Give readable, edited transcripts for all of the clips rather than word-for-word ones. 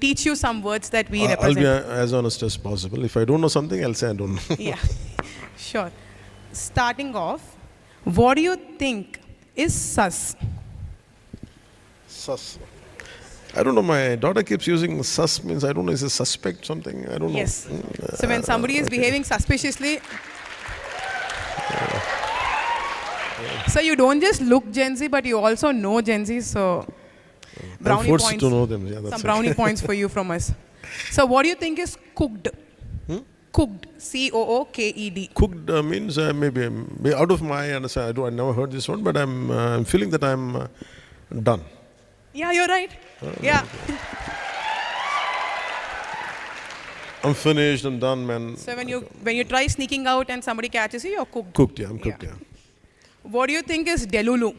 teach you some words that we I'll represent. be as honest as possible. If I don't know something, I'll say I don't know. Yeah, sure. Starting off, what do you think is sus? Sus. I don't know. My daughter keeps using sus, means I don't know. Is a suspect something? I don't know. Yes. So when somebody is behaving suspiciously, so you don't just look Gen Z, but you also know Gen Z. So I'm brownie forced points. to know them. Yeah, that's Some it. brownie points for you from us. So what do you think is cooked? Cooked. COOKED. Cooked means maybe out of my understanding. I never heard this one, but I'm feeling that I'm done. Yeah, you're right. Yeah. I'm finished. I'm done, man. So when you try sneaking out and somebody catches you, you're cooked. Cooked. Yeah, I'm cooked. Yeah. Yeah. What do you think is delulu?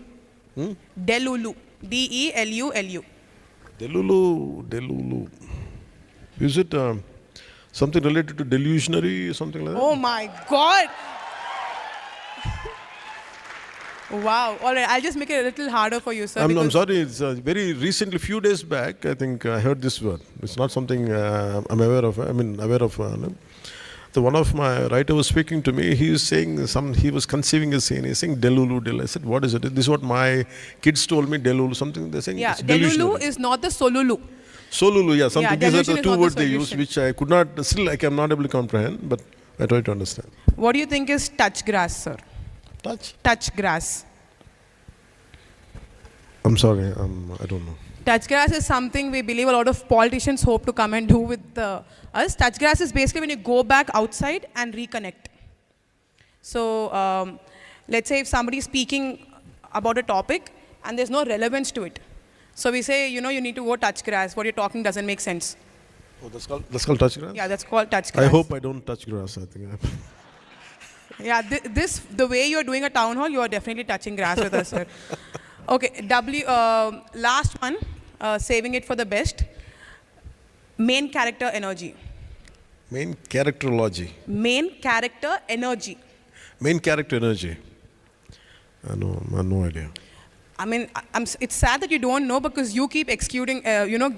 Delulu. DELULU. Delulu. Is it something related to delusionary, something like that? Oh my God. Wow. All right. I'll just make it a little harder for you, sir. I'm sorry. It's very recently, few days back, I think I heard this word. It's not something I'm aware of. Aware of. So one of my writer was speaking to me. He was saying he was conceiving a scene. He's saying delulu. I said, what is it? This is what my kids told me. Delulu. Something they're saying. Yeah. It's Delulu delusionary. is not the solulu. Solulu. Yeah. Something. Yeah, These are delusion the is two not the words they use, solution. which I could not. Still, I'm not able to comprehend. But I try to understand. What do you think is touch grass, sir? Touch. Touch grass. I'm sorry. I don't know. Touch grass is something we believe a lot of politicians hope to come and do with us. Touch grass is basically when you go back outside and reconnect. So let's say if somebody is speaking about a topic and there's no relevance to it. So we say, you need to go touch grass. What you're talking doesn't make sense. Oh, that's called touch grass? Yeah, that's called touch grass. I hope I don't touch grass. I think. Yeah, the way you're doing a town hall, you are definitely touching grass with us, sir. Okay, last one, saving it for the best. Main character energy. Main characterology. Main character energy. Main character energy. I have no idea. I mean, it's sad that you don't know because you keep excluding,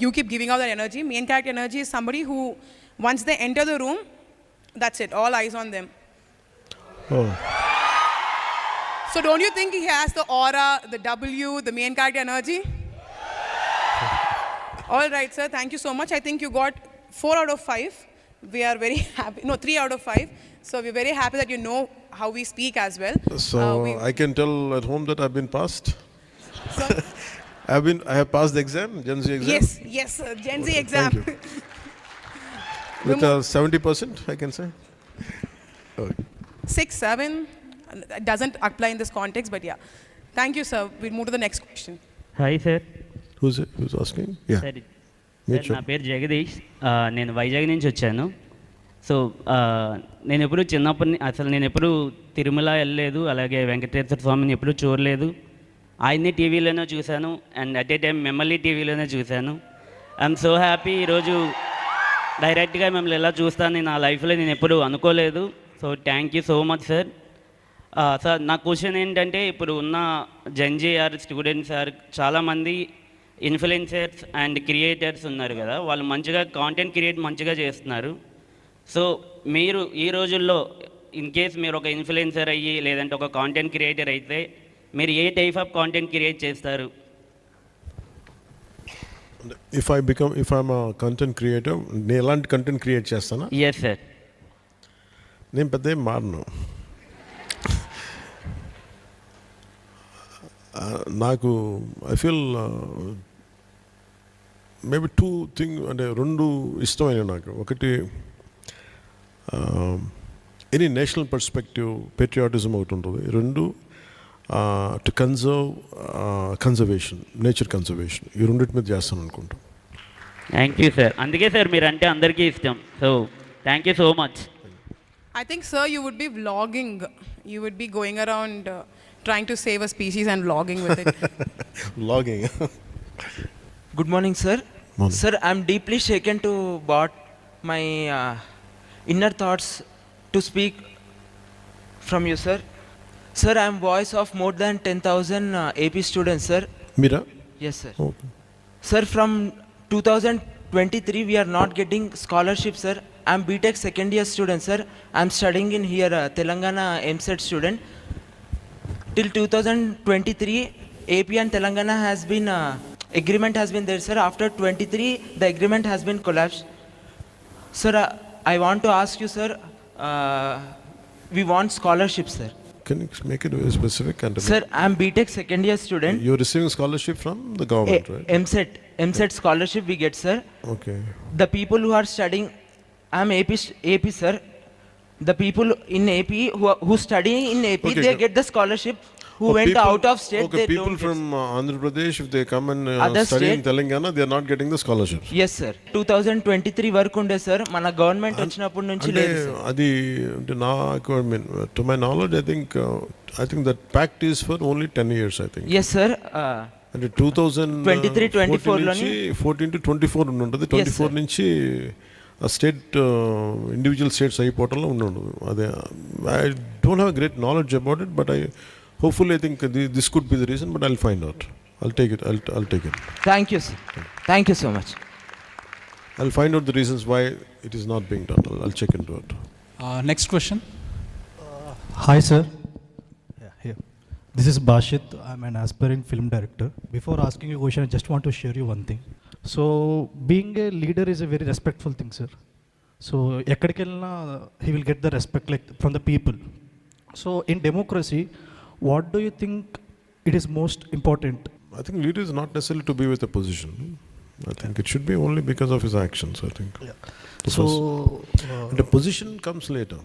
you keep giving out that energy. Main character energy is somebody who, once they enter the room, that's it, all eyes on them. Oh. So don't you think he has the aura, the W, the main character energy? All right, sir, thank you so much. I think you got 4 out of 5. We are very happy. No, 3 out of 5. So we're very happy that you know how we speak as well. So I can tell at home that I've been passed. So, I have passed the exam, Gen Z exam. Yes, Gen Z exam. Thank you. With 70%, I can say. Okay. 6, 7. It doesn't apply in this context, but yeah. Thank you, sir. We'll move to the next question. Hi, sir. Who's asking? Yeah. Sir, Sure. నా పేరు జగదీష్. నేను వైజాగ్ నుంచి వచ్చాను. So నేను ఎప్పుడు చిన్నప్పటి నేను ఎప్పుడు తిరుమల వెళ్ళలేదు, అలాగే వెంకటేశ్వర స్వామిని ఎప్పుడు చూడలేదు. ఆయన్ని టీవీలోనే చూశాను అండ్ అట్ ఏ టైం మిమ్మల్ని టీవీలోనే చూశాను. I'm so happy. ఈరోజు డైరెక్ట్గా మిమ్మల్ని ఎలా చూస్తానని నా లైఫ్లో నేను ఎప్పుడు అనుకోలేదు. So thank you so much sir. Sir నా క్వశ్చన్ ఏంటంటే, ఇప్పుడు ఉన్న జెన్జీ స్టూడెంట్స్ చాలామంది ఇన్ఫ్లుయెన్సర్స్ అండ్ క్రియేటర్స్ ఉన్నారు కదా, వాళ్ళు మంచిగా కాంటెంట్ క్రియేట్ మంచిగా చేస్తున్నారు. సో మీరు ఈ రోజుల్లో ఇన్ కేస్ మీరు ఒక ఇన్ఫ్లుయెన్సర్ అయ్యి లేదంటే ఒక కాంటెంట్ క్రియేటర్ అయితే మీరు ఏ టైప్ ఆఫ్ కాంటెంట్ క్రియేట్ చేస్తారు? If I'm a content creator, నేను ఎలాంటి కంటెంట్ క్రియేట్ చేస్తానా? Yes sir. నేను పెద్ద ఏం మారను. నాకు ఐ ఫీల్ మేబీ 2 థింగ్ అంటే 2 ఇష్టమైన నాకు. ఒకటి ఎనీ నేషనల్ పర్స్పెక్టివ్ పేట్రియాటిజం ఒకటి ఉంటుంది. 2 టు కన్జర్వేషన్, నేచర్ కన్జర్వేషన్. ఈ రెండింటి మీద చేస్తాను అనుకుంటాను. Thank you sir. అందుకే సార్ మీరు అంటే అందరికీ ఇష్టం. So thank you so much. I think, sir, you would be vlogging. You would be going around trying to save a species and vlogging with it. Vlogging. Good morning, sir. Morning. Sir, I'm deeply shaken to brought my inner thoughts to speak from you, sir. Sir, I'm voice of more than 10,000 AP students, sir. Mira? Yes, sir. Okay. Sir, from 2000 2023 we are not getting scholarship, sir. I'm BTech second year student, sir. I'm studying in here Telangana MSET student. Till 2023 AP and Telangana has been agreement has been there, sir. After 23 the agreement has been collapsed. Sir, I want to ask you, sir, we want scholarship, sir. Can you make it very specific? And Sir, I'm BTech second year student. you're receiving scholarship from the government, right? MSET scholarship we get, sir. Okay. The people who are studying, I'm AP, sir. The people in AP who studying in AP, Okay, they okay. get the scholarship. Who Oh, went people- out of state, okay, they people don't from Andhra Pradesh, if they come and Other study in state- Telangana, they are not getting the scholarships. get. Yes, sir. 2023 వరకు ఉండే sir మన government వచ్చినప్పటి నుంచి అంటే లేదు sir. అది అంటే నాకు I mean to my knowledge I think that pact is for only 10 years I think. Yes sir. అంటే 2023, 24 నుంచి 14 to 24 ఉంటుంది. 24 నుంచి స్టేట్ ఇండివిజువల్ స్టేట్స్ అయిపోవటంలో ఉండదు. అదే I don't have great knowledge about it, but hopefully I think this could be the reason, but I'll find out. I'll take it. I'll take it. Thank you sir. Thank you so much. I'll find out the reasons why it is not being done. I'll check into it. Next question. Hi, sir. Yeah, here. This is Bashit. I'm an aspiring film director. Before asking you a question, I just want to share you one thing. So, being a leader is a very respectful thing, sir. So, ekkadikellina he will get the respect like from the people. So, in democracy, what do you think it is most important? I think leader is not necessarily to be with a position. I think it should be only because of his actions. I think. Yeah. The So, the position comes later.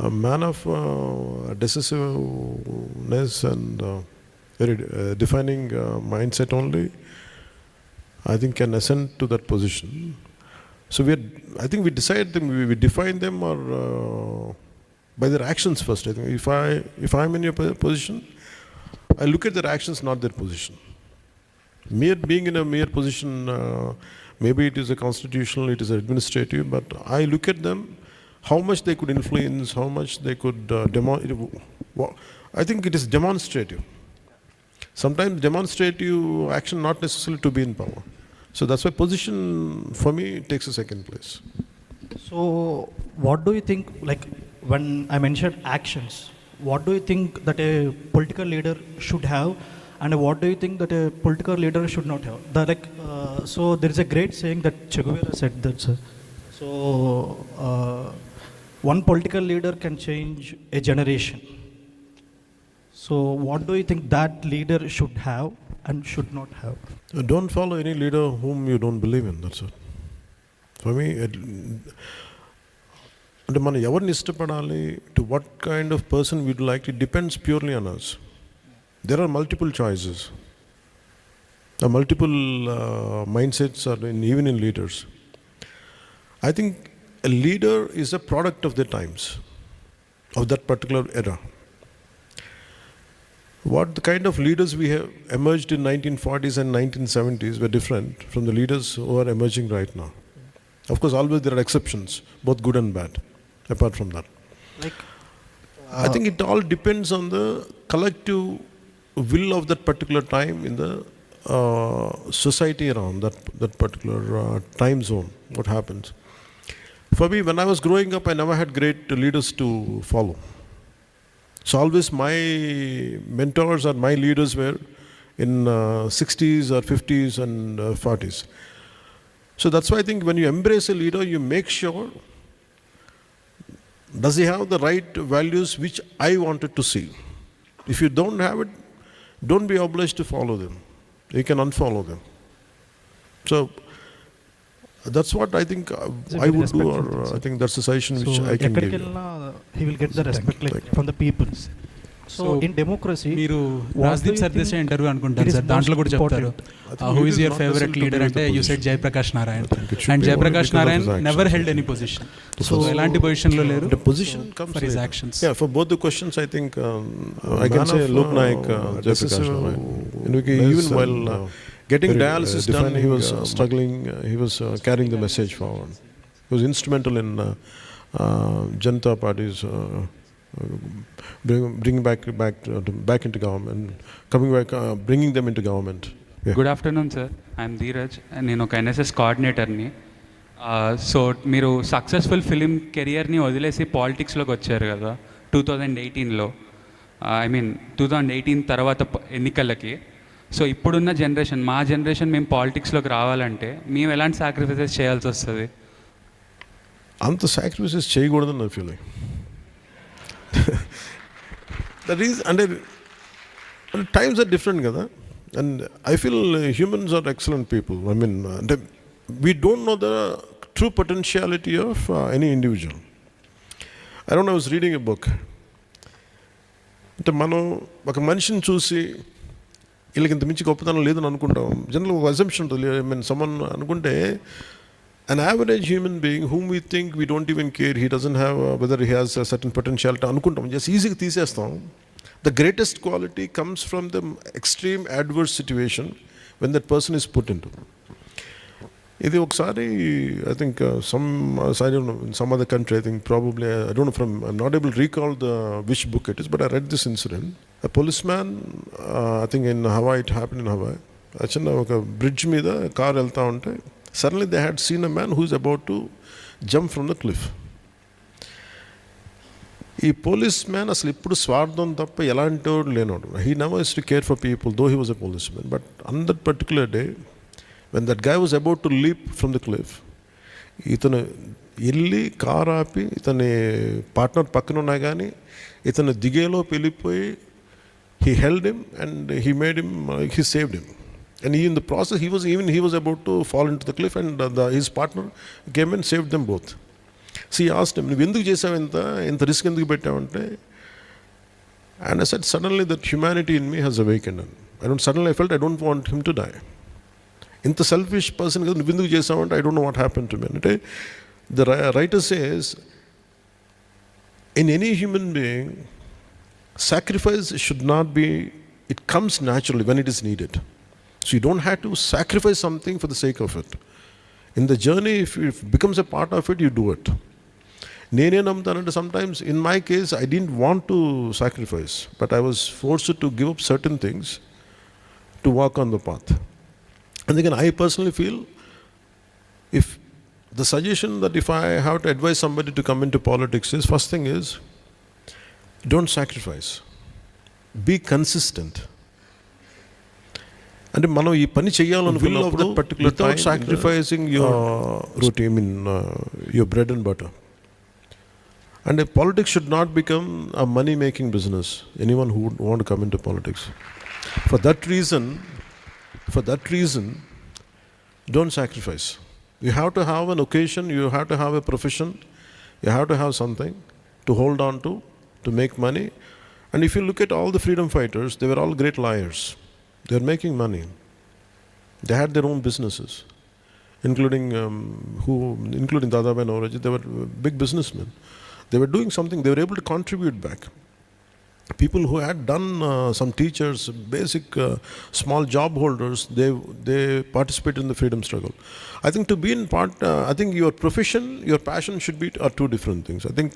A man of decisiveness and very defining mindset only, I think, can ascend to that position. So I think we decide them, we define them or by their actions first. I think if I'm in your position, I look at their actions, not their position. Being in a mere position, maybe it is a constitutional, it is administrative, but I look at them, how much they could influence, how much they could I think it is demonstrative. Sometimes demonstrative action not necessarily to be in power. So that's why position for me takes a second place. so what do you think, like when I mentioned actions, what do you think that a political leader should have, and what do you think that a political leader should not have? So there is a great saying that Che Guevara said that, sir. So one political leader can change a generation. So what do you think that leader should have and should not have? Don't follow any leader whom you don't believe in. That's it. For me, అంటే మనం ఎవరిని ఇష్టపడాలి, to what kind of person we'd like, it depends purely on us. There are multiple choices, multiple mindsets or even in leaders. I think a leader is a product of the times of that particular era. What the kind of leaders we have emerged in 1940s and 1970s were different from the leaders who are emerging right now. Of course, always there are exceptions, both good and bad. Apart from that, Like I think it all depends on the collective will of that particular time in the society around that particular time zone. What happens? For me, when I was growing up, I never had great leaders to follow. So always my mentors or my leaders were in 60s or 50s and 40s. So that's why I think when you embrace a leader, you make sure, does he have the right values which I wanted to see? If you don't have it, don't be obliged to follow them. You can unfollow them. So that's what I think It's a I very would do, or respectful thing, sir. I think that's the suggestion which so I can give you. ekkadikellina he will get the respect like Thank you. from the people. So in democracy, మీరు what Rajdeep do you Sardesai think interview it అనుకుంటాను is sir, దాంట్లో most కూడా చెప్తారు important? think who it is is your not favourite necessary to leader be అంటే with the you said position. Jayaprakash Narayan. I think it should and be only Jayaprakash because of Narayan his actions, never I held think. Any position. So so ఎలాంటి పొజిషన్లో లేరు. The position comes for his later. actions. Yeah, for both the questions, I think I can say Lok Naik, Jaiprakash Narayan. Even while getting dialysis done, he was struggling. He was carrying the message forward. He was instrumental in Janata Party's bringing back into government, coming back, bringing them into government. Yeah. Good afternoon sir I'm Dheeraj నేను ఒక NSS కోఆర్డినేటర్ని. So మీరు successful film కెరియర్ని వదిలేసి పాలిటిక్స్లోకి వచ్చారు కదా 2018లో, I mean 2018 తర్వాత ఎన్నికలకి. So ఇప్పుడున్న జనరేషన్, మా జనరేషన్ మేము పాలిటిక్స్లోకి రావాలంటే మేము ఎలాంటి సాక్రిఫైసెస్ చేయాల్సి వస్తుంది? అంత సాక్రిఫైసెస్ చేయకూడదని నా ఫీలింగ్. దట్ ఈస్ అంటే టైమ్స్ ఆర్ డిఫరెంట్ కదా. And I feel humans are excellent people. I mean అంటే we don't know the true potentiality of any individual. I don't, I was reading a book. అంటే మనం ఒక మనిషిని చూసి వీళ్ళకి ఇంత మించి గొప్పతనం లేదని అనుకుంటాం. జనరల్ ఒక అజంప్షన్ ఉంటుంది. ఐ మీన్ సమ్మన్ అనుకుంటే an average human being whom we think we don't even care, he doesn't have whether he has a certain potentiality అనుకుంటాం, జస్ట్ ఈజీగా తీసేస్తాం. The greatest quality comes from the extreme adverse situation when that person is put into. ఇది ఒకసారి I think I don't know, in some other country, I think probably, I don't know from, I'm not able to recall which book it is, but I read this incident. A policeman, I think in Hawaii, it happened in Hawaii. చిన్న ఒక bridge మీద car వెళ్తూ ఉంటే suddenly they had seen a man who is about to jump from the cliff. ఈ police man అసలు ఇప్పుడు స్వార్థం తప్ప ఎలాంటి వాడు లేనోడు. He never use to care for people though he was a police man. But on that particular day when that guy was about to leap from the cliff, ఇతను వెళ్ళి కార్ ఆపి ఇతని పార్ట్నర్ పక్కన ఉన్నా కానీ ఇతను దిగేలో వెళ్ళిపోయి he held him and he made him, he saved him. And in the process, he was about to fall into the cliff, and his partner came and saved them both. So he asked him, "నువ్వు ఎందుకు చేసావు ఇంత risk ఎందుకు పెట్టావంటే?" And I said, suddenly that humanity in me has awakened. Suddenly I felt I don't want him to die. ఇంత selfish person కదా, నువ్వు ఎందుకు చేసావంటే, I don't know what happened to me. అంటే the writer says, in any human being, sacrifice should not be, it comes naturally when it is needed. So you don't have to sacrifice something for the sake of it. In the journey, if it becomes a part of it, you do it. నేనే నమ్ముతానంటే sometimes in my case I didn't want to sacrifice, but I was forced to give up certain things to walk on the path. And again, I personally feel, if the suggestion that if I have to advise somebody to come into politics is, first thing is, don't sacrifice, be consistent. అంటే మనం ఈ పని చేయాలనుకున్నప్పుడు without sacrificing your routine, I mean your bread and butter. And politics should not become a money making business. Anyone who would want to come into politics, for that reason don't sacrifice. You have to have an occasion, you have to have a profession, you have to have something to hold on to make money. And if you look at all the freedom fighters, they were all great liars. They are making money. They had their own businesses, including Dadabhai Naoroji. They were big businessmen. They were doing something. They were able to contribute back. People who had done some teachers, basic small job holders, they participated in the freedom struggle. I think to be in part, I think your profession, your passion should be are two different things. I think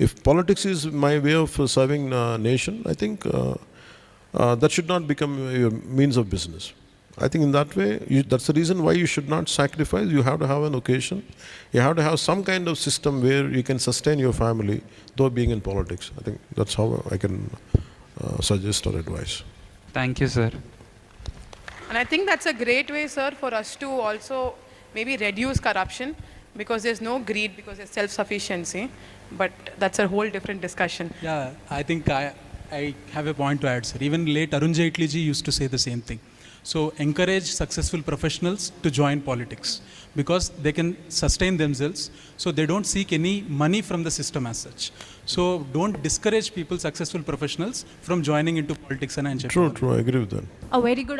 if politics is my way of serving nation, I think that should not become your means of business. I think in that way, that's the reason why you should not sacrifice. You have to have an occasion. You have to have some kind of system where you can sustain your family, though being in politics. I think that's how I can suggest or advise. Thank you, sir. And I think that's a great way, sir, for us to also maybe reduce corruption, because there's no greed, because there's self-sufficiency. But that's a whole different discussion. Yeah, I think I have a point to add, sir. Even late Arun Jaitley ji used to say the same thing. So encourage successful professionals to join politics, because they can sustain themselves, so they don't seek any money from the system as such. So don't discourage people, successful professionals, from joining into politics. And True, I agree with that. A very good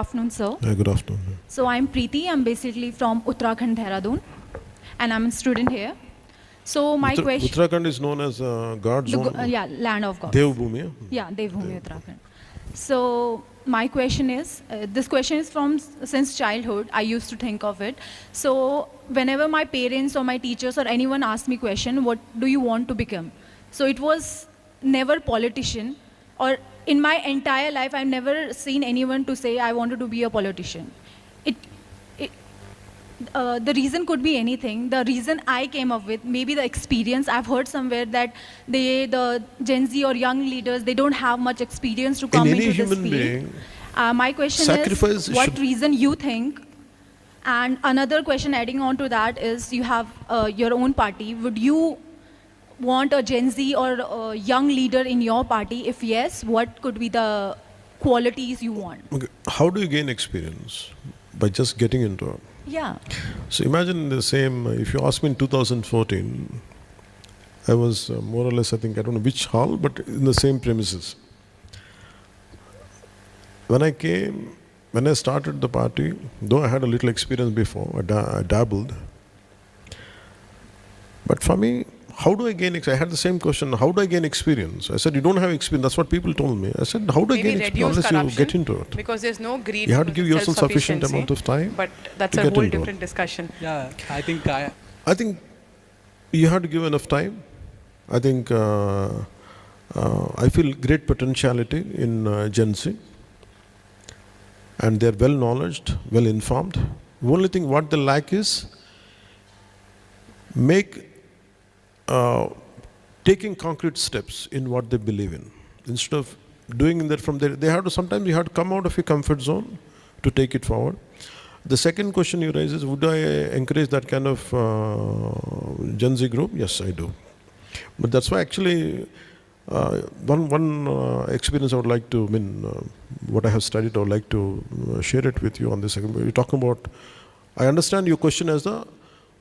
afternoon, sir. Good afternoon. So I'm Preeti. I'm basically from Uttarakhand, Dehradun, and I'm a student here. So my question. Uttarakhand is known as God's own. Land of God. Devbhumi. Yeah, Devbhumi Uttarakhand. So my question is, this question is from since childhood. I used to think of it. So whenever my parents or my teachers or anyone asked me question, what do you want to become? So it was never politician or in my entire life, I've never seen anyone to say, I wanted to be a politician. The reason could be anything. The reason I came up with, maybe the experience. I've heard somewhere that the Gen Z or young leaders, they don't have much experience to come In any into this human field. being, My question sacrifice is, what should- reason you think? And another question adding on to that is, you have your own party. Would you want a Gen Z or a young leader in your party? If yes, what could be the qualities you want? okay, how do you gain experience? By just getting into it. Yeah. So imagine the same, if you ask me in 2014, I was more or less, I think, I don't know which hall, but in the same premises. When I started the party, though I had a little experience before, I dabbled. But for me, how do I gain experience? I had the same question, how do I gain experience? I said, you don't have experience. That's what people told me. I said, how do I Maybe gain experience reduce unless you corruption, get into it? because there's no greed. You have to because give it's yourself sufficient self-sufficiency. amount of time But that's to a get whole into it. different discussion. Yeah, I think I think you have to give enough time. I think I feel great potentiality in Gen Z, and they're well knowledged, well informed. The only thing what they lack is taking concrete steps in what they believe in. Instead of doing that from there, sometimes you have to come out of your comfort zone to take it forward. The second question you raise is, would I encourage that kind of Gen Z group? Yes, I do. But that's why actually one experience I would like to, what I have studied, I would like to share it with you on this. You're talking about, I understand your question as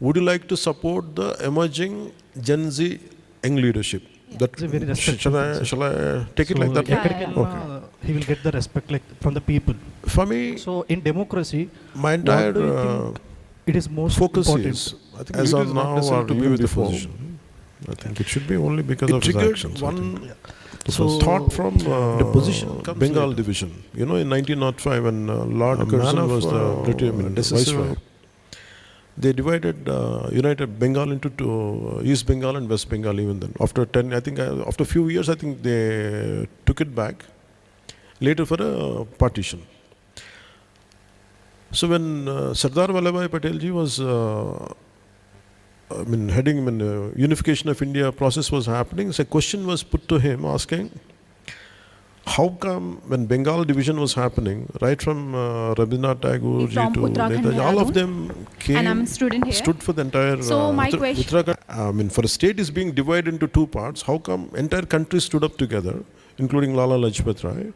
would you like to support the emerging Gen Z young leadership? That, It's a very respectful thing, sir. shall I take it So like that? Yeah. he will get the respect like from the people. For me, So in democracy, my entire what do you think it is most focus important? is, I think as of now, or even before, I think it should be only because of his actions. One So thought from the position comes Bengal later. division. You know, in 1905, when Lord Curzon was the British viceroy, they divided, united Bengal into two, East Bengal and West Bengal. Even then, after after a few years, I think they took it back. Later for a partition. So when Sardar Vallabhbhai Patelji was heading when unification of India process was happening, so a question was put to him asking, how come when Bengal division was happening, right from Rabindranath Tagore From to Uttarakhand, Netaji, all of Dehradun. them came, And I'm a student here. stood for the entire So my question- Uttarakhand. For a state is being divided into two parts, how come entire country stood up together, including Lala Lajpat Rai?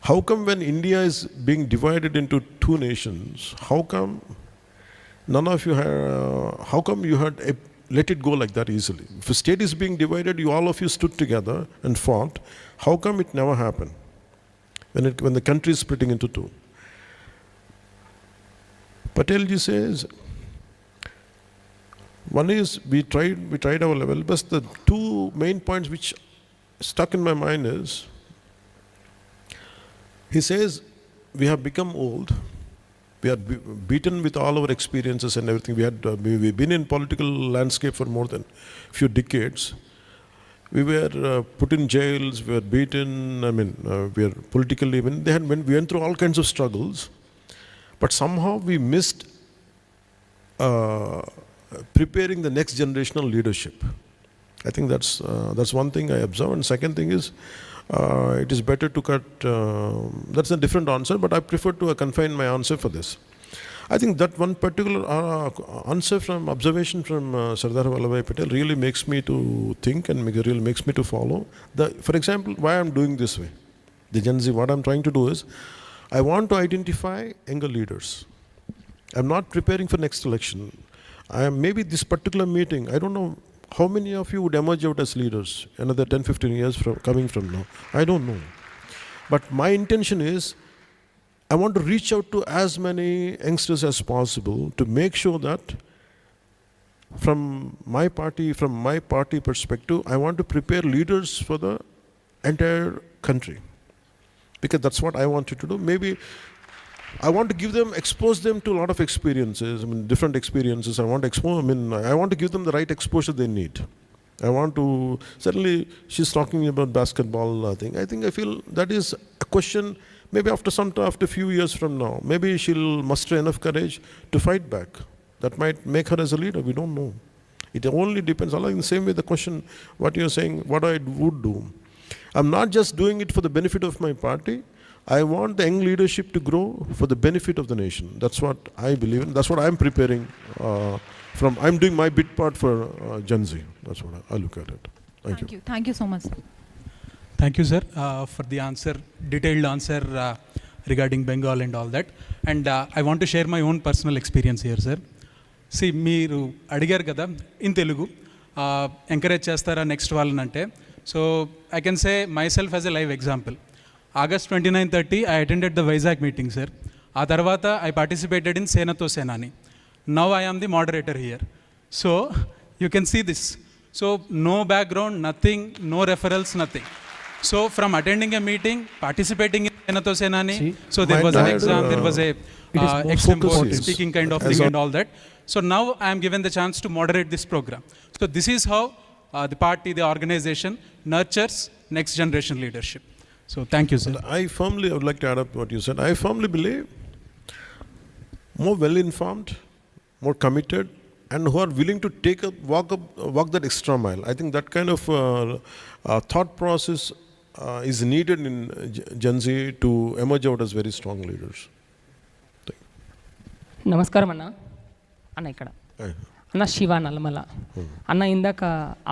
How come when India is being divided into two nations, how come none of you how come you had let it go like that easily? If a state is being divided, all of you stood together and fought. How come it never happened when the country is splitting into two? Patelji says, one is we tried our level best. The two main points which stuck in my mind is, he says, we have become old. We are beaten with all our experiences and everything. We've been in political landscape for more than a few decades. We were put in jails, we were beaten, we are politically, we went through all kinds of struggles. But somehow we missed preparing the next generational leadership. I think that's one thing I observe. And second thing is, it is better to cut, that's a different answer, but I prefer to confine my answer for this. I think that one particular answer from observation from Sardar Vallabhbhai Patel really makes me to think and really makes me to follow. For example, why I'm doing this way. The Gen Z, what I'm trying to do is, I want to identify younger leaders. I'm not preparing for next election. Maybe this particular meeting, I don't know how many of you would emerge out as leaders another 10, 15 years coming from now. I don't know. But my intention is, I want to reach out to as many youngsters as possible to make sure that from my party perspective, I want to prepare leaders for the entire country. Because that's what I wanted to do. Maybe I want to expose them to a lot of experiences, different experiences. I want to give them the right exposure they need. I want to, certainly she's talking about basketball thing. I feel that is a question, maybe after a few years from now, maybe she'll muster enough courage to fight back. That might make her as a leader, we don't know. It only depends, in the same way the question, what you're saying, what I would do. I'm not just doing it for the benefit of my party, I want the young leadership to grow for the benefit of the nation. That's what I believe in. That's what I'm preparing I'm doing my bit part for Gen Z. That's what I look at it. Thank you. Thank you so much. Thank you, sir, for the answer, detailed answer regarding Bengal and all that. And I want to share my own personal experience here, sir. See, మీరు అడిగారు కదా in Telugu encourage చేస్తారా next వాళ్ళని అంటే, so I can say my self as a live example. August 29-30 I attended the Vizag meeting, sir. ఆ తర్వాత I participated in Senato Senani. Now I am the moderator here. So you can see this. So no background, nothing, no referrals, nothing. So from attending a meeting, participating in Senato Senani, so there was an exam, there was a extempore speaking kind of thing and all that. So now I am given the chance to moderate this program. So this is how the party, the organization nurtures next generation leadership. So thank you, sir. I would like to add up what you said. I firmly believe more well-informed, more committed, and who are willing to walk that extra mile. I think that kind of thought process is needed in Gen Z to emerge out as very strong leaders. నమస్కారం అన్న ఇక్కడ అన్న శివ నల్లమల అన్న. ఇందాక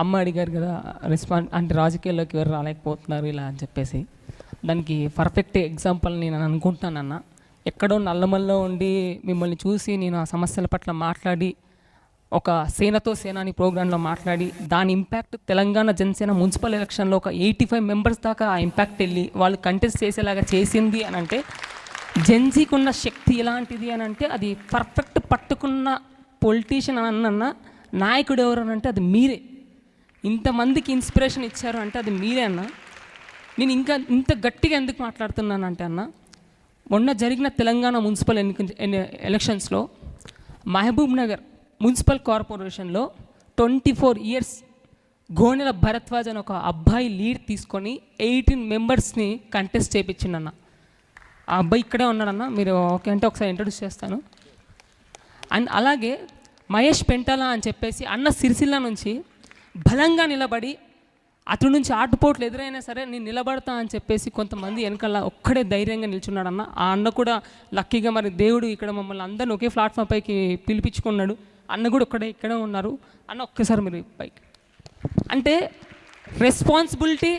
అమ్మ అడిగారు కదా అంటే రాజకీయాల్లోకి ఎవరు రాలేకపోతున్నారు ఇలా అని చెప్పేసి, దానికి పర్ఫెక్ట్ ఎగ్జాంపుల్ నేను అనుకుంటున్నానన్న. ఎక్కడో నల్లమల్లో ఉండి మిమ్మల్ని చూసి నేను ఆ సమస్యల పట్ల మాట్లాడి ఒక సేనతో సేనాని ప్రోగ్రాంలో మాట్లాడి దాని ఇంపాక్ట్ తెలంగాణ జనసేన మున్సిపల్ ఎలక్షన్లో ఒక 85 మెంబర్స్ దాకా ఆ ఇంపాక్ట్ వెళ్ళి వాళ్ళు కంటెస్ట్ చేసేలాగా చేసింది అని అంటే, జెన్జీకి ఉన్న శక్తి ఎలాంటిది అని అంటే, అది పర్ఫెక్ట్ పట్టుకున్న పొలిటీషియన్ అన్న నాయకుడు ఎవరు అని అంటే అది మీరే. ఇంతమందికి ఇన్స్పిరేషన్ ఇచ్చారు అంటే అది మీరే అన్న. నేను ఇంకా ఇంత గట్టిగా ఎందుకు మాట్లాడుతున్నానంటే అన్న, మొన్న జరిగిన తెలంగాణ మున్సిపల్ ఎలక్షన్స్లో మహబూబ్ నగర్ మున్సిపల్ కార్పొరేషన్లో 24 ఇయర్స్ గోనెల భరద్వాజ్ అని ఒక అబ్బాయి లీడ్ తీసుకొని 18 మెంబర్స్ని కంటెస్ట్ చేయించిండన్న. ఆ అబ్బాయి ఇక్కడే ఉన్నాడన్న, మీరు ఓకే అంటే ఒకసారి ఇంట్రడ్యూస్ చేస్తాను. అండ్ అలాగే మహేష్ పెంటాల అని చెప్పేసి అన్న సిరిసిల్ల నుంచి బలంగా నిలబడి అతడి నుంచి ఆటుపోట్లు ఎదురైనా సరే నేను నిలబడతా అని చెప్పేసి కొంతమంది వెనకాల ఒక్కడే ధైర్యంగా నిల్చున్నాడు అన్న. ఆ అన్న కూడా లక్కీగా మరి దేవుడు ఇక్కడ మమ్మల్ని అందరిని ఒకే ప్లాట్ఫామ్ పైకి పిలిపించుకున్నాడు. అన్న కూడా ఇక్కడే ఉన్నారు. అన్న ఒక్కసారి మీరు పైకి అంటే రెస్పాన్సిబిలిటీ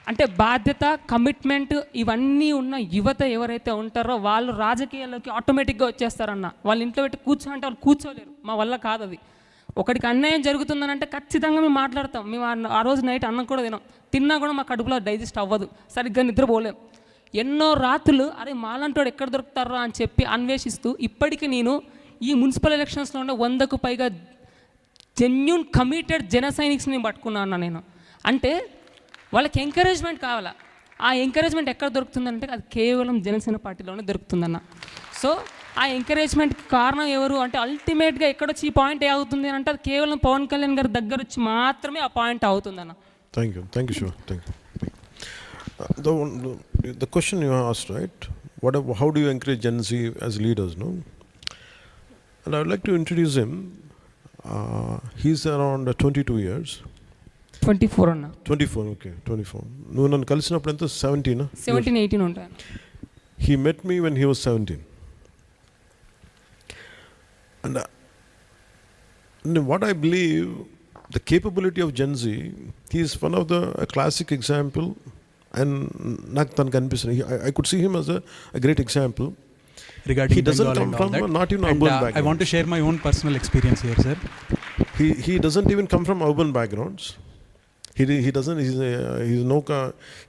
అంటే బాధ్యత, కమిట్మెంట్ ఇవన్నీ ఉన్న యువత ఎవరైతే ఉంటారో వాళ్ళు రాజకీయాల్లోకి ఆటోమేటిక్గా వచ్చేస్తారన్న. వాళ్ళ ఇంట్లో పెట్టి కూర్చోంటే వాళ్ళు కూర్చోలేరు, మా వల్ల కాదు అది. ఒకటికి అన్యాయం జరుగుతుందనంటే ఖచ్చితంగా మేము మాట్లాడతాం. మేము ఆ రోజు నైట్ అన్నం కూడా తిన్నా కూడా మా కడుపులో డైజెస్ట్ అవ్వదు, సరిగ్గా నిద్రపోలేం. ఎన్నో రాత్రులు అరే మాలంటోడు ఎక్కడ దొరుకుతారో అని చెప్పి అన్వేషిస్తూ ఇప్పటికీ నేను ఈ మున్సిపల్ ఎలక్షన్స్లో ఉన్న 100కు పైగా జెన్యూన్ కమిటెడ్ జన సైనిక్స్ని పట్టుకున్నాను నేను. అంటే వాళ్ళకి ఎంకరేజ్మెంట్ కావాలా. ఆ ఎంకరేజ్మెంట్ ఎక్కడ దొరుకుతుందంటే అది కేవలం జనసేన పార్టీలోనే దొరుకుతుందన్న. సో ఆ ఎంకరేజ్మెంట్కి కారణం ఎవరు అంటే అల్టిమేట్గా ఎక్కడొచ్చి ఈ పాయింట్ అవుతుంది అని అంటే అది కేవలం పవన్ కళ్యాణ్ గారి దగ్గర వచ్చి మాత్రమే ఆ పాయింట్ అవుతుందన్న. Thank you Shiva. Thank you. The question you asked, right? How do you encourage Gen Z as leaders, no? And I would like to introduce him. He's around 22 years. 24 అన్న. 24, okay, 24. నువ్వు నన్ను కలిసినప్పుడు ఎంత 17? 17, 18 ఉంటాయి. He met me when he was 17. And what I believe, the capability of Gen Z, he is one of a classic example, and నాకు తనకు అనిపిస్తుంది, I could see him as a great example. Regarding he doesn't Bengal come and from all that. not even urban background. I want to share my own personal experience here, sir. He doesn't even come from urban backgrounds. He doesn't.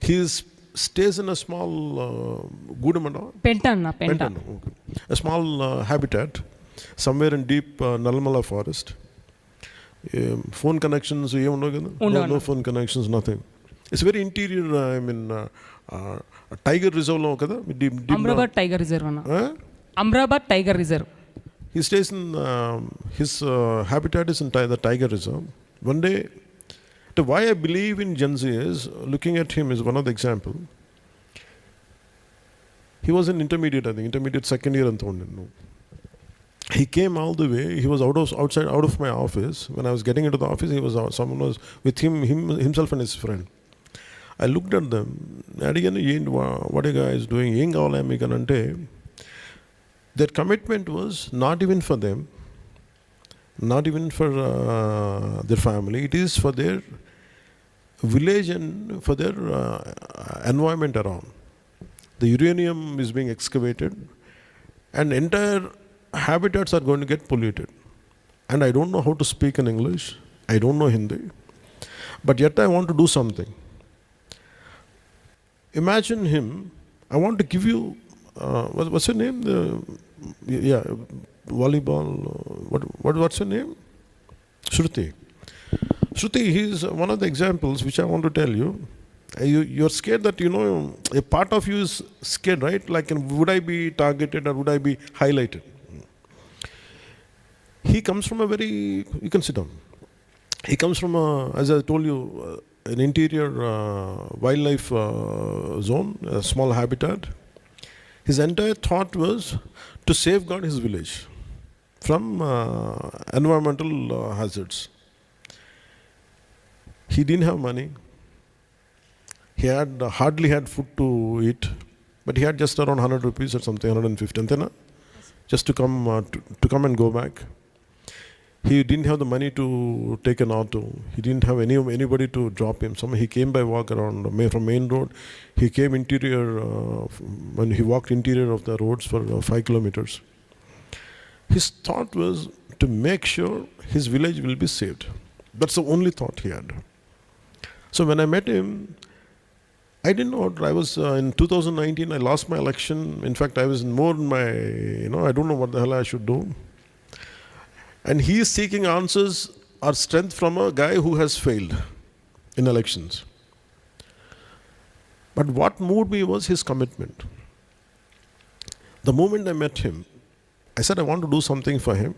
He stays in a small Gudamanda. Penta. Okay. A small habitat somewhere in deep Nalmala forest. Phone connections, no phone connections, nothing. It's very interior. Tiger reserve lo kada. Amrabad Tiger Reserve anna. Amrabad Tiger Reserve. He stays in his habitat is in the Tiger Reserve. One day Why I believe in Gen Z is, looking at him is one of the example. He was in intermediate, I think, intermediate second year and no. He came all the way. He was out of my office. When I was getting into the office, he was out. Someone was with himself and his friend. I looked at them. What a guy is doing. Their commitment was not even for them, not even for their family. It is for their village and for their environment around. The uranium is being excavated, and entire habitats are going to get polluted. And I don't know how to speak in English. I don't know Hindi. But yet I want to do something. Imagine him. I want to give you, what's your name? Volleyball. What's your name? Shruti. Shruti, he's one of the examples which I want to tell you. You're scared that, a part of you is scared, right? Like, would I be targeted or would I be highlighted? He comes from you can sit down. He comes from, as I told you, an interior wildlife zone, a small habitat. His entire thought was to safeguard his village from environmental hazards. He didn't have money. He had hardly had food to eat, but he had just around 100 rupees or something, 150, just to come and go back. He didn't have the money to take an auto. He didn't have anybody to drop him. He came by walk around from main road. He came interior, when he walked interior of the roads for 5 kilometers. His thought was to make sure his village will be saved. That's the only thought he had. So when I met him, I didn't know. I was in 2019. I lost my election. In fact, I was more in my, I don't know what the hell I should do. And he is seeking answers or strength from a guy who has failed in elections. But what moved me was his commitment. The moment I met him, I said I want to do something for him.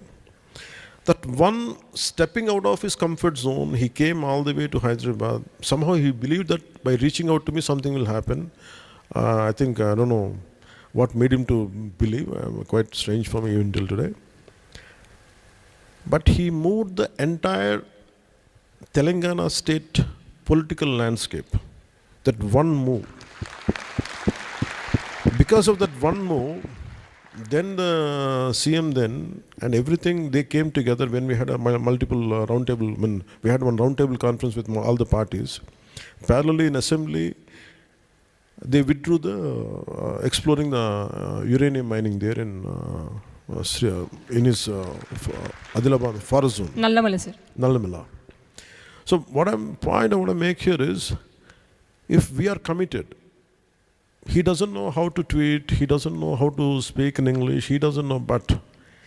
That one stepping out of his comfort zone, he came all the way to Hyderabad. Somehow he believed that by reaching out to me, something will happen. I don't know what made him to believe. Quite strange for me even till today. But he moved the entire Telangana state political landscape. That one move. Because of that one move, then the CM and everything, they came together when we had a multiple roundtable. We had one roundtable conference with all the parties. Parallelly in assembly, they withdrew the exploring the uranium mining there in his Adilabad forest zone. Nallamala, sir. Nallamala. So point I want to make here is, if we are committed, he doesn't know how to tweet, he doesn't know how to speak in English, he doesn't know, but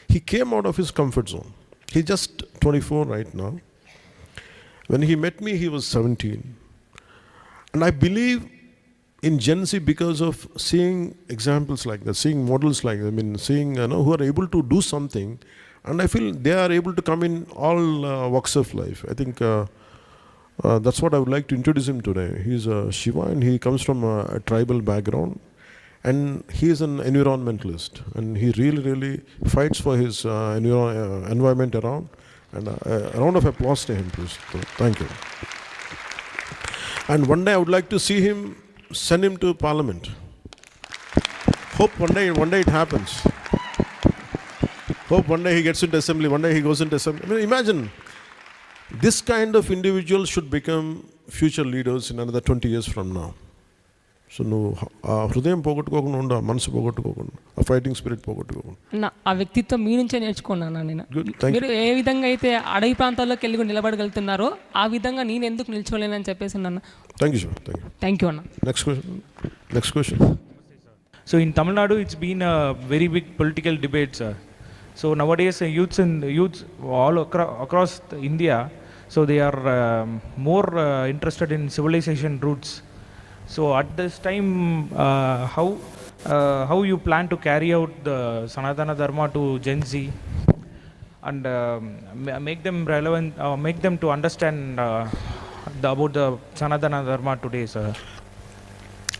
he came out of his comfort zone. He's just 24 right now. When he met me, he was 17. And I believe in Gen Z because of seeing examples like that, seeing models like that, seeing who are able to do something, and I feel they are able to come in all walks of life. I think that's what I would like to introduce him today. He's Shiva, and he comes from a tribal background, and he is an environmentalist, and he really fights for his environment around. And a round of applause to him, please. So, thank you. And one day I would like to see him, send him to Parliament. Hope one day it happens. Hope one day he gets into assembly, one day he goes into assembly. Imagine. This kind of individual should become future leaders in another 20 years from now. So, హృదయం పోగొట్టుకోకుండా ఉండు, మనసు పోగొట్టుకోకుండా, ఆ fighting spirit పోగొట్టుకోకుండా. ఆ వ్యక్తిత్వం మీ నుంచే నేర్చుకున్నాను నేను. మీరు ఏ విధంగా అయితే అడవి ప్రాంతాల్లోకి వెళ్ళి నిలబడగలుగుతున్నారో ఆ విధంగా నేను ఎందుకు నిల్చోలేనని చెప్పేసి అన్న. Thank you sir. Thank you అన్న. Next question. So in Tamil Nadu, it's been a very big political debate, sir. So nowadays, youths all across India, so they are more interested in civilization roots. So at this time, how you plan to carry out the Sanatana Dharma to Gen Z and make them relevant, make them to understand about the Sanatana Dharma today, sir?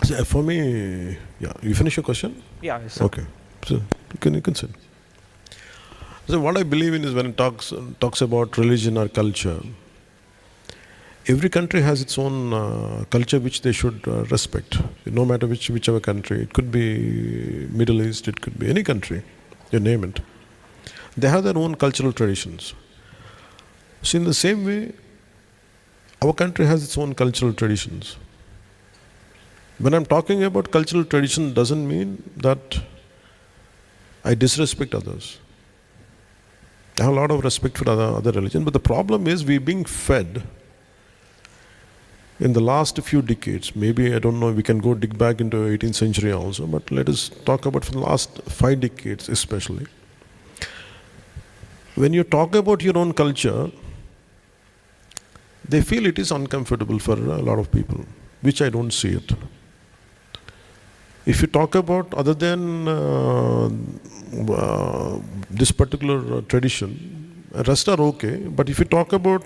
So, for me, yeah, you finish your question? Yeah, yes, sir. Okay. So you can sit. So what I believe in is when it talks about religion or culture, every country has its own culture which they should respect, no matter whichever country. It could be Middle East, it could be any country, you name it. They have their own cultural traditions. So in the same way, our country has its own cultural traditions. When I'm talking about cultural tradition, doesn't mean that I disrespect others. I have a lot of respect for other religions, but the problem is we're being fed in the last few decades. Maybe, I don't know, we can go dig back into 18th century also, but let us talk about for the last 5 decades especially. When you talk about your own culture, they feel it is uncomfortable for a lot of people, which I don't see it. If you talk about other than this particular tradition, rest are okay, but if you talk about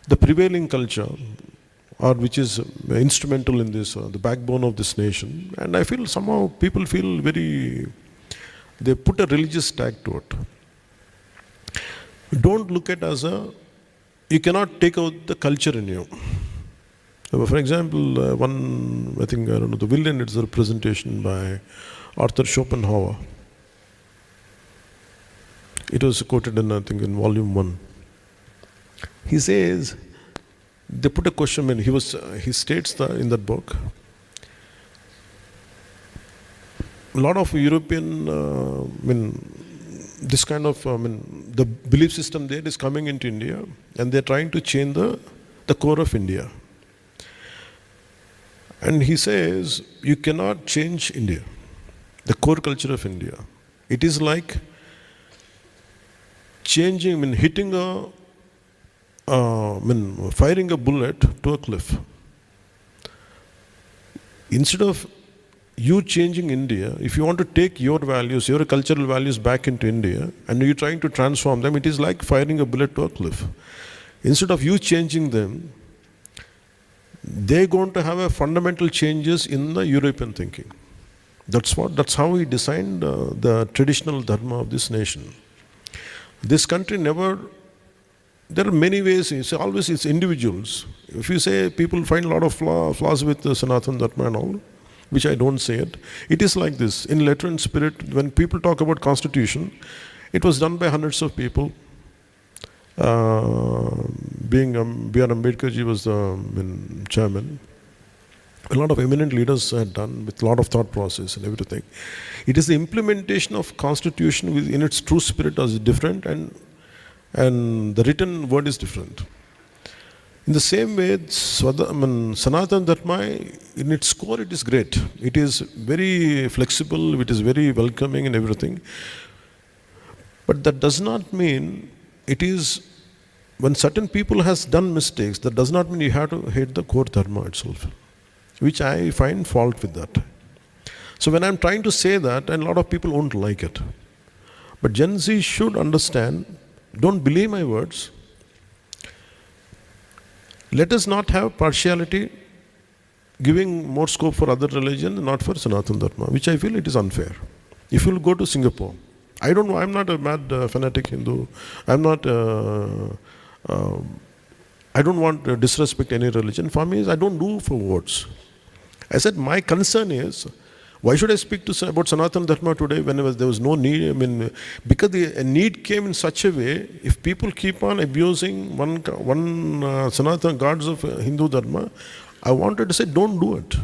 the prevailing culture, or which is instrumental in this, the backbone of this nation, and I feel somehow people feel they put a religious tag to it. Don't look at as you cannot take out the culture in you. For example, the Villain, it's a representation by Arthur Schopenhauer. It was quoted in, I think, in volume 1. He says, they put a question, when he states in that book, a lot of European, this kind of, the belief system there is coming into India, and they're trying to change the core of India. And he says, you cannot change India, the core culture of India. It is like changing, hitting firing a bullet to a cliff. Instead of you changing India, if you want to take your values, your cultural values back into India, and you're trying to transform them, it is like firing a bullet to a cliff. Instead of you changing them, they're going to have a fundamental changes in the European thinking. That's how he designed the traditional dharma of this nation. This country there are many ways, it's individuals. If you say people find a lot of flaws with the Sanatana Dharma and all, which I don't say it is like this. In letter and spirit, when people talk about constitution, it was done by hundreds of people. B.R. Ambedkar ji was the chairman. A lot of eminent leaders had done with a lot of thought process and everything. It is the implementation of constitution in its true spirit is different, and the written word is different. In the same way, Sanatana Dharma, in its core, it is great. It is very flexible, it is very welcoming and everything. But that does not mean it is, when certain people has done mistakes, that does not mean you have to hate the core dharma itself, which I find fault with that. So when I'm trying to say that, and a lot of people won't like it. But Gen Z should understand, don't believe my words. Let us not have partiality, giving more scope for other religion, not for Sanatana Dharma, which I feel it is unfair. If you'll go to Singapore, I don't know, I'm not a mad fanatic Hindu. I'm not, I don't want to disrespect any religion. For me, I don't do for votes. I said, my concern is, why should I speak about Sanatana Dharma today when there was no need? Because a need came in such a way, if people keep on abusing one Sanatana gods of Hindu Dharma, I wanted to say, don't do it.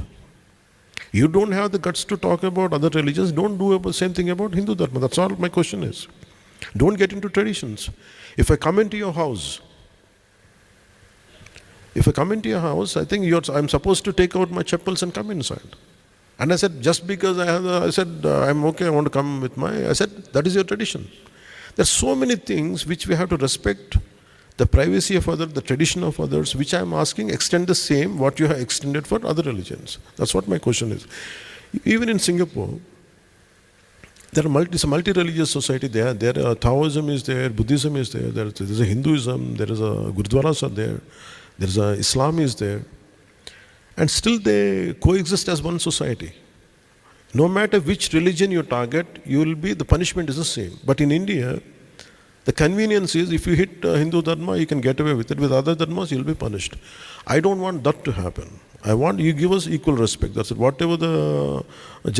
You don't have the guts to talk about other religions, don't do the same thing about Hindu Dharma. That's all my question is. Don't get into traditions. If I come into your house, I think I'm supposed to take out my chappals and come inside. And I said, just because I'm okay, I want to come with I said, that is your tradition. There's so many things which we have to respect, the privacy of others, the tradition of others, which I'm asking, extend the same, what you have extended for other religions. That's what my question is. Even in Singapore, it's a multi-religious society there. Taoism is there, Buddhism is there, there's a Hinduism, there is a Gurdwaras are there. There's a Islam is there, and still they coexist as one society. No matter which religion you target, the punishment is the same. But in India, the convenience is if you hit Hindu dharma, you can get away with it. With other dharmas, you'll be punished. I don't want that to happen. I want you give us equal respect. That's it. Whatever the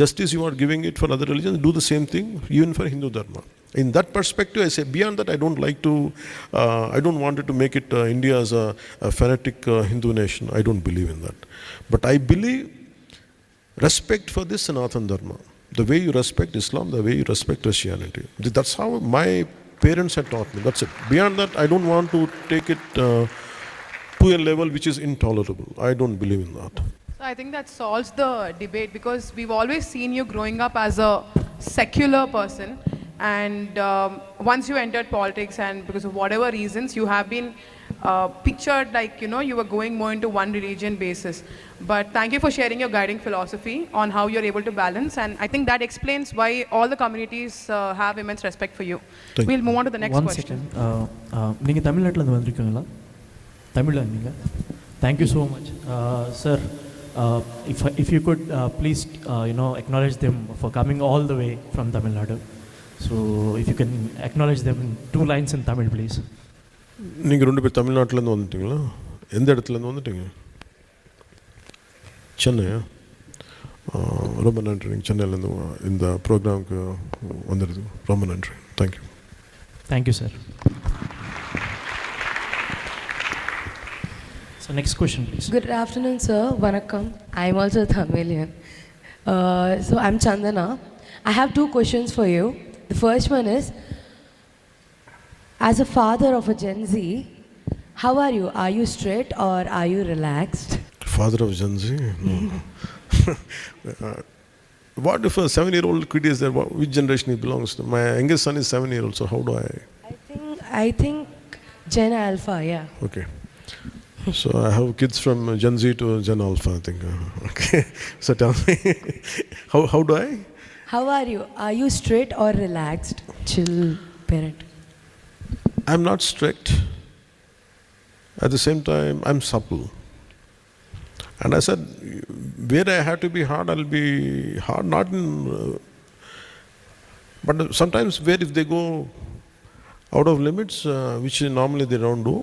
justice you are giving it for other religions, do the same thing even for Hindu dharma. In that perspective, I say beyond that, I don't want it to make it India as a fanatic Hindu nation. I don't believe in that. But I believe respect for this Sanatana Dharma. The way you respect Islam, the way you respect Christianity. That's how my parents had taught me. That's it. Beyond that, I don't want to take it to a level which is intolerable. I don't believe in that. So I think that solves the debate, because we've always seen you growing up as a secular person, and once you entered politics, and because of whatever reasons, you have been pictured like, you were going more into one religion basis. But thank you for sharing your guiding philosophy on how you're able to balance, and I think that explains why all the communities have immense respect for you. We'll move on to the next question. நீங்கள் தமிழ்நாட்டில் வந்திருக்கீங்களா? தமிழில் நீங்கள்? Thank you so much. Sir, if you could please acknowledge them for coming all the way from Tamil Nadu. So if you can acknowledge them in 2 lines in Tamil, please. நீங்கள் 2 பேர் தமிழ்நாட்டிலேருந்து வந்துட்டீங்களா? எந்த இடத்துலேருந்து வந்துட்டீங்க? சென்னையா? ரொம்ப நன்றி. நீங்கள் சென்னையிலேருந்து இந்த ப்ரோக்ராமுக்கு வந்துடுது. ரொம்ப நன்றி. Thank you. Thank you, sir. So next question, please. Good afternoon, sir. Vanakkam. I am also Tamilian. So I'm Chandana. I have 2 questions for you. The first one is, as a father of a Gen Z, how are you? Are you strict or are you relaxed? Father of Gen Z? No. What if a 7-year-old kid is there? Which generation he belongs to? My youngest son is 7-year-old, so how do I? I think Gen Alpha, yeah. Okay. So I have kids from Gen Z to Gen Alpha, I think. Okay. So tell me, how do I? How are you? Are you strict or relaxed? Chill parent. I'm not strict. At the same time, I'm supple. And I said, where I have to be hard, I'll be hard. Not in, but sometimes where if they go out of limits, which normally they don't do,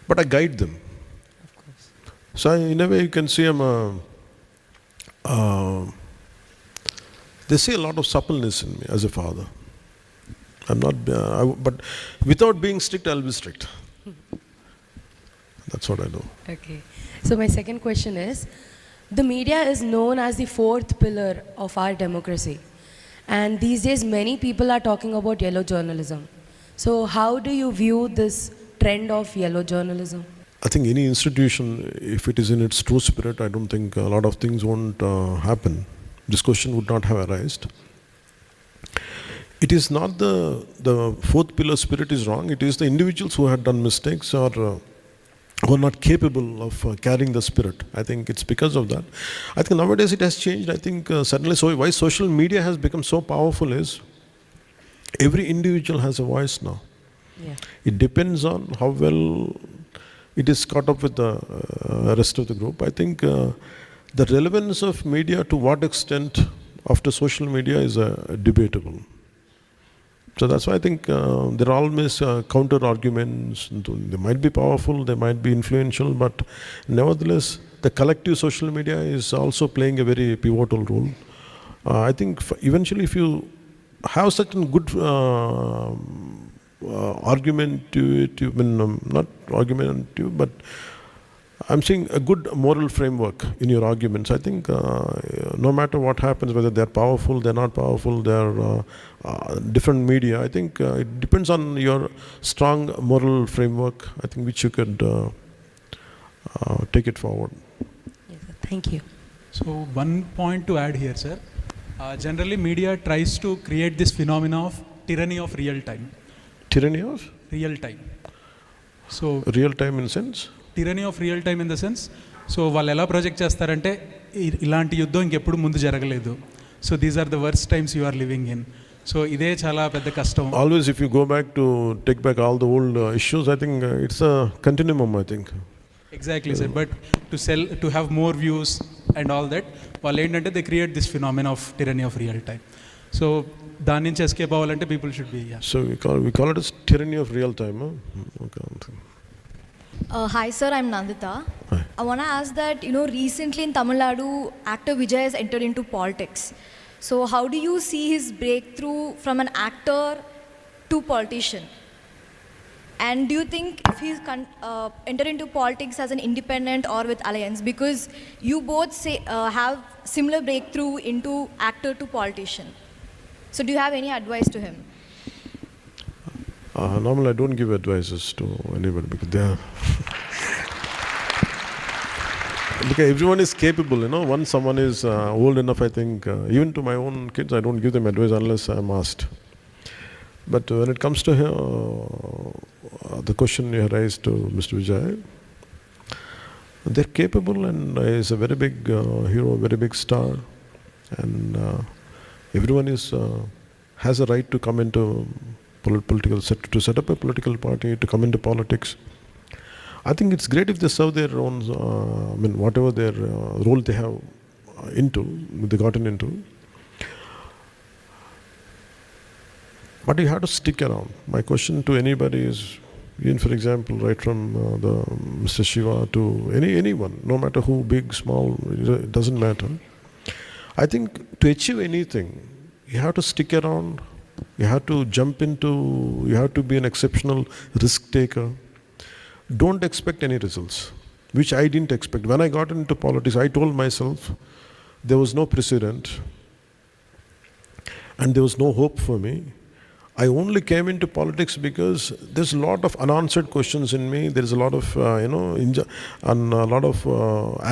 but I guide them. Of course. So in a way, you can see they see a lot of suppleness in me as a father. I'm not, but without being strict, I'll be strict. That's what I do. Okay. So my second question is, the media is known as the 4th pillar of our democracy. And these days, many people are talking about yellow journalism. So how do you view this trend of yellow journalism? I think any institution, if it is in its true spirit, I don't think a lot of things won't happen. This question would not have arisen. It is not the 4th pillar spirit is wrong. It is the individuals who had done mistakes or who are not capable of carrying the spirit. I think it's because of that. I think nowadays it has changed. I think suddenly, so why social media has become so powerful is every individual has a voice now. Yeah. It depends on how well it is caught up with the rest of the group. I think the relevance of media to what extent after social media is debatable. So that's why I think there are always counter arguments. They might be powerful, they might be influential, but nevertheless, the collective social media is also playing a very pivotal role. I think eventually, if you have such a good argumentative, not argumentative, but I'm saying a good moral framework in your arguments. I think no matter what happens, whether they're powerful, they're not powerful, they're different media, I think it depends on your strong moral framework, I think, which you could take it forward. Yes, sir. Thank you. So one point to add here, sir. Generally, media tries to create this phenomena of tyranny of real time. Tyranny of? Real time. So real time in sense? tyranny of real time in the sense, so వాళ్ళు ఎలా project చేస్తారంటే ఇలాంటి యుద్ధం ఇంకెప్పుడు ముందు జరగలేదు, so these are the worst times you are living in, so ఇదే చాలా పెద్ద కష్టం. Always, if you go back to take back all the old issues, I think it's a continuum, I think. Exactly sir. But to have more views and all that, వాళ్ళు ఏంటంటే they create this phenomena of tyranny of real time. So దాని నుంచి escape అవ్వాలంటే people should be. So we call it as tyranny of real time. Okay. Hi sir, I'm Nandita. Hi. I want to ask that, recently in Tamil Nadu, actor Vijay has entered into politics. So how do you see his breakthrough from an actor to politician? And do you think if he's enter into politics as an independent or with alliance? Because you both have similar breakthrough into actor to politician. So do you have any advice to him? Normally, I don't give advices to anybody because they are. Because everyone is capable, Once someone is old enough, I think, even to my own kids, I don't give them advice unless I'm asked. But when it comes to the question you raised to Mr. Vijay, they're capable, and he's a very big hero, very big star, and everyone has a right to come into to set up a political party, to come into politics. I think it's great if they serve their own, whatever their role they have they gotten into. But you have to stick around. My question to anybody is, even for example, right from the Mr. Shiva to anyone, no matter who, big, small, it doesn't matter. I think to achieve anything, you have to stick around. You have to you have to be an exceptional risk taker. Don't expect any results, which I didn't expect. When I got into politics, I told myself there was no precedent and there was no hope for me. I only came into politics because there's a lot of unanswered questions in me. There's a lot of, and a lot of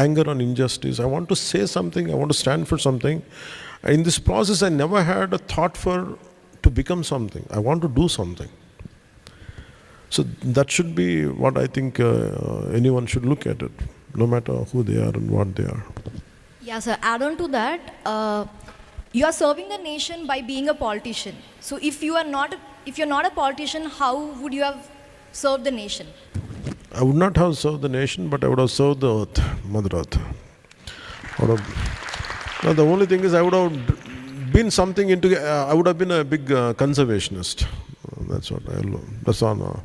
anger and injustice. I want to say something. I want to stand for something. In this process, I never had a thought to become something. I want to do something. So that should be what I think anyone should look at it, no matter who they are and what they are. Yeah, sir. Add on to that, you are serving the nation by being a politician. So if you're not a politician, how would you have served the nation? I would not have served the nation, but I would have served the earth, Mother Earth. No, the only thing is I would have been something into. I would have been a big conservationist. That's all.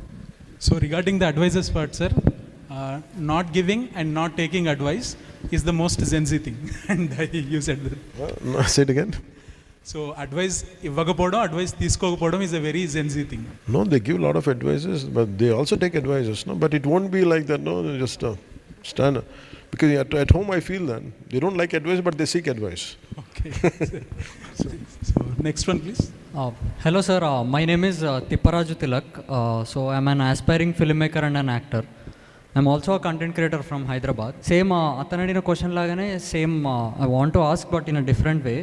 So regarding the advices part, sir, not giving and not taking advice is the most Gen Z thing. And you said that. No, say it again. So advice ivvagapovam, advice teeskokapovam is a very Gen Z thing. No, they give a lot of advices, but they also take advices. No, but it won't be like that. No, just stand. Because at home I feel that they don't like advice, but they seek advice. Okay. So next one, please. Hello sir, my name is Tipparaju Tilak. So I'm an aspiring filmmaker and an actor. I'm also a content creator from Hyderabad. Same అతను అడిగిన question లాగానే same I want to ask but in a different way.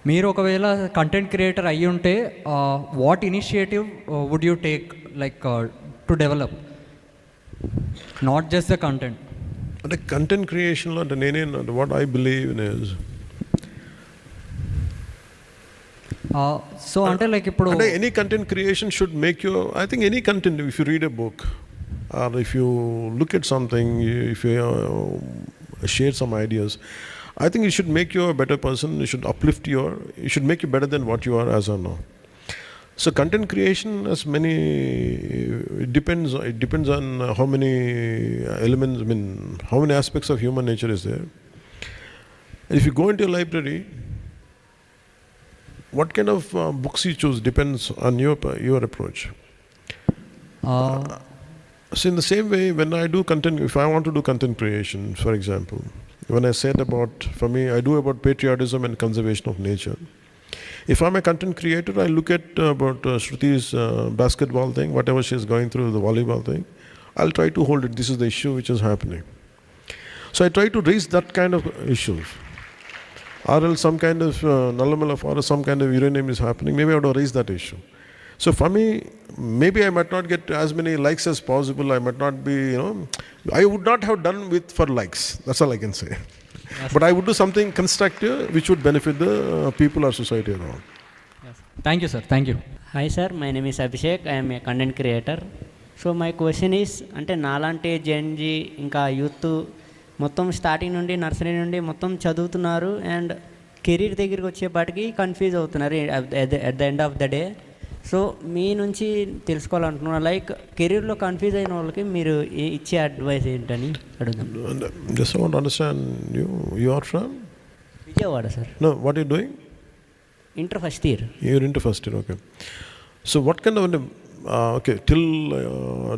మీరు ఒకవేళ content creator అయ్యి ఉంటే what initiative would you take like to develop not just the content? అంటే content క్రియేషన్లో అంటే what I believe in is so అంటే like ఇప్పుడు అంటే any content creation should make you I think any content if you read a book or if you look at something if you share some ideas I think it should make you a better person. It should uplift it should make you better than what you are as of now. So content creation has many, it depends on how many elements, how many aspects of human nature is there. And if you go into a library, what kind of books you choose depends on your approach. So in the same way, when I do content, if I want to do content creation, for example, when I said for me, I do about patriotism and conservation of nature. If I'm a content creator, I look at about Shruti's basketball thing, whatever she's going through, the volleyball thing, I'll try to hold it. This is the issue which is happening. So I try to raise that kind of issues. Or else some kind of nullamala or some kind of uranium is happening, maybe I would have raised that issue. So for me, maybe I might not get as many likes as possible. I might not be, I would not have done for likes. That's all I can say. Yes. But I would do something constructive which would benefit the people or society around. Yes. Thank you sir, thank you. Hi sir, my name is Abhishek, I'm a content creator. So my question is, అంటే నాలాంటి Gen Z ఇంకా youth మొత్తం starting నుండి nursery నుండి మొత్తం చదువుతున్నారు and career దగ్గరికి వచ్చేపాటికి కన్ఫ్యూజ్ అవుతున్నారు at the end of the day. So మీ నుంచి తెలుసుకోవాలనుకుంటున్నా, లైక్ కెరీర్లో కన్ఫ్యూజ్ అయిన వాళ్ళకి మీరు ఇచ్చే అడ్వైస్ ఏంటని అడుగుతాను. Just want to understand you. You are from? Vijayawada sir. No, what are you doing? Inter first year. You're into first year, okay. So what kind of, okay, till,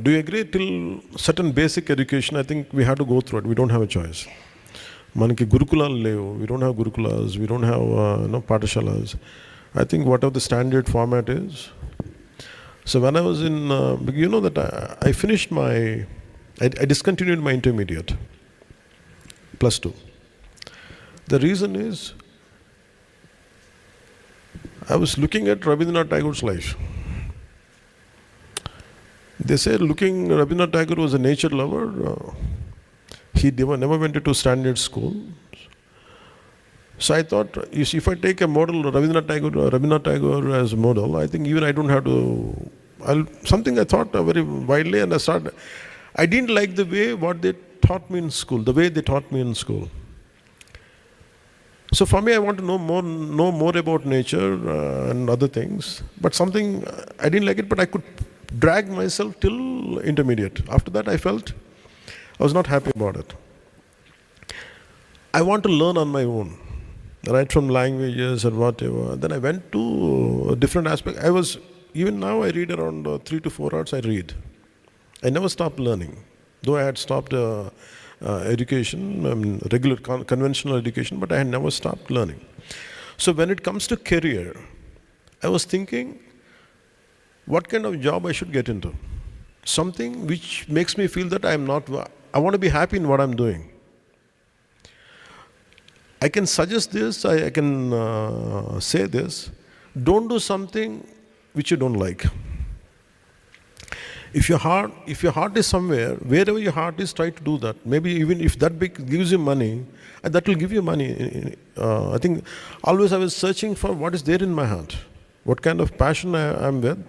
do you agree till certain basic education, I think we have to go through it. We don't have a choice. Manaki gurukulalu levu. We don't have gurukulas. We don't have, patashalas. I think whatever the standard format is. So when I was in, you know that I finished my, I discontinued my intermediate, +2. The reason is, I was looking at Rabindranath Tagore's life. They say Rabindranath Tagore was a nature lover. He never went into standard school. So I thought, if I take a model, Rabindranath Tagore as a model, I think even I don't have to, something I thought very widely, and I didn't like the way what they taught me in school, the way they taught me in school. So for me, I want to know more about nature and other things, but something, I didn't like it, but I could drag myself till intermediate. After that, I felt I was not happy about it. I want to learn on my own, right from languages or whatever. Then I went to different aspects. Even now I read around 3 to 4 hours I read. I never stopped learning. Though I had stopped education, regular conventional education, but I had never stopped learning. So when it comes to career, I was thinking, what kind of job I should get into? Something which makes me feel that I want to be happy in what I'm doing. I can suggest this, I can say this, don't do something which you don't like. If your heart is somewhere, wherever your heart is, try to do that. Maybe even if that gives you money, that will give you money. I think always I was searching for what is there in my heart, what kind of passion I am with.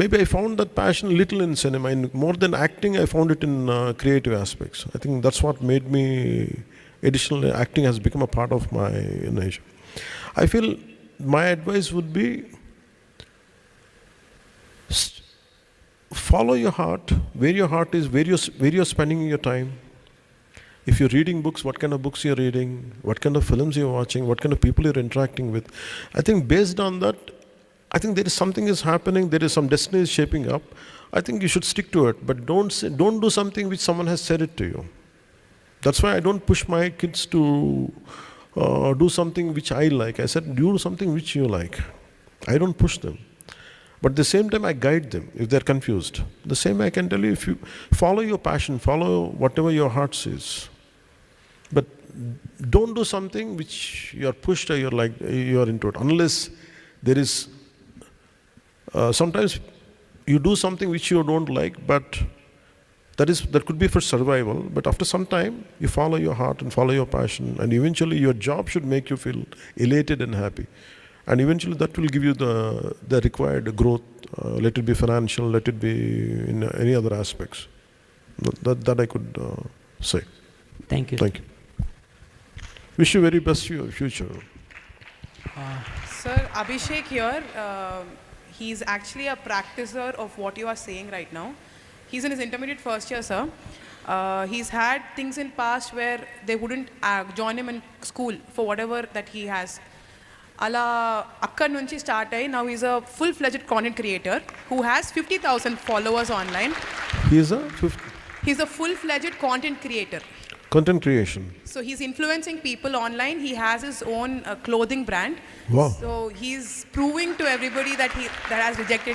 Maybe I found that passion little in cinema. More than acting, I found it in creative aspects. I think that's what made me, additionally, acting has become a part of my nature. I feel my advice would be, follow your heart, where your heart is, where you're spending your time. If you're reading books, what kind of books you're reading, what kind of films you're watching, what kind of people you're interacting with. I think based on that, I think there is something is happening, there is some destiny is shaping up. I think you should stick to it, but don't do something which someone has said it to you. That's why I don't push my kids to do something which I like. I said, do something which you like. I don't push them. But at the same time, I guide them if they're confused. The same I can tell you, if you follow your passion, follow whatever your heart says. But don't do something which you're pushed or you're into it. Unless there is, sometimes you do something which you don't like, but that could be for survival. But after some time, you follow your heart and follow your passion, and eventually your job should make you feel elated and happy. And eventually that will give you the required growth, let it be financial, let it be in any other aspects. That I could say. Thank you. Thank you. Wish you very best for your future. Sir, Abhishek here, he's actually a practicer of what you are saying right now. He's in his intermediate first year, sir. He's had things in past where they wouldn't join him in school for whatever that he has. అలా అక్కడి నుంచి start అయ్యి now is a full-fledged content creator who has 50,000 followers online. He's a full-fledged content creator. Content creation. So he's influencing people online. He has his own clothing brand. Wow. So he's proving to everybody that has rejected